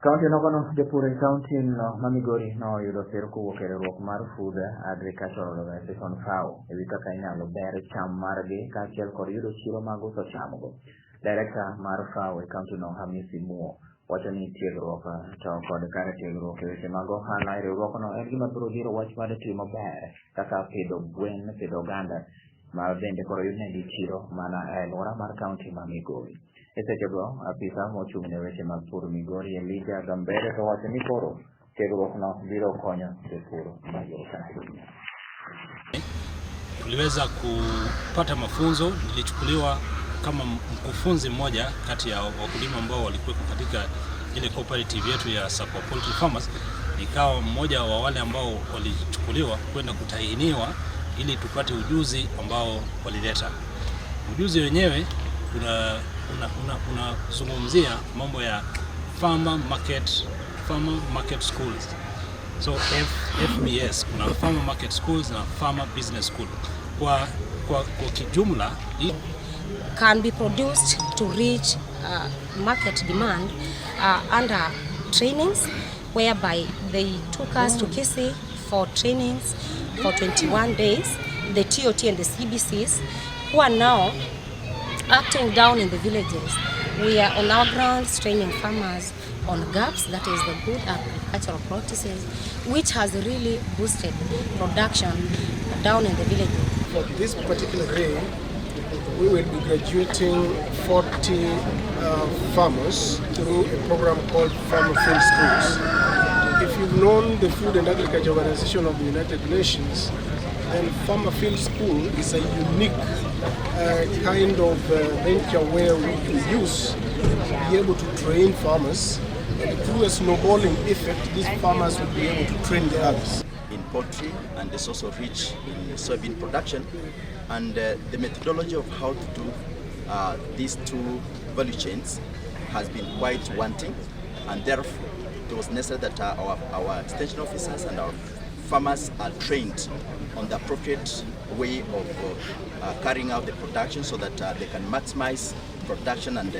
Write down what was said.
County no Jopur County no Mamigori no yudo sero kuwuok e riwruok mar Food Agricultural Organization FAO ewi kaka inyalo ber cham margi kaachiel kod yudo chiro mag uso chamgo. Director mar FAO e county no Hamisi Muo wacho ni tiegruok to kod kar tiegruok e weche mag ohala e riwruokno en gima biro biro wach mar timo ber kaka pidho gwen, pidho oganda ma bende koro yudnegi chiro mana e alwora mar county ma Migori. Esechego afisa mochung' ne weche mag pur Migori Elijah Gambere to wacho ni koro tiegruokno biro konyo jopur mag Tuliweza kupata mafunzo, nilichukuliwa kama mkufunzi mmoja kati ya wakulima ambao walikuwa katika ile cooperative yetu ya Sacco Poultry Farmers. Nikawa mmoja wa wale ambao walichukuliwa kwenda kutahiniwa ili tupate ujuzi ambao walileta. Ujuzi wenyewe unazungumzia mambo ya farmer market schools. So FBS, kuna farmer market schools na farmer business school. Kwa kijumla can be produced to reach market demand under trainings, whereby they took us to Kisii for trainings for 21 days, the TOT and the CBCs, who are now acting down in the villages. We are on our grounds training farmers on GAPS, that is the good agricultural practices, which has really boosted production down in the villages. For this particular day, we will be graduating 40 farmers through a program called Farmer Field Schools. If you've known the Food and Agriculture Organization of the United Nations, then Farmer Field School is a unique kind of venture where we can use to be able to train farmers, and through a snowballing effect, these farmers will be able to train the others. In poultry, and it's also rich in soybean production, and the methodology of how to do these two value chains has been quite wanting, and therefore it was necessary that our extension officers and our farmers are trained on the appropriate way of carrying out the production so that they can maximize production and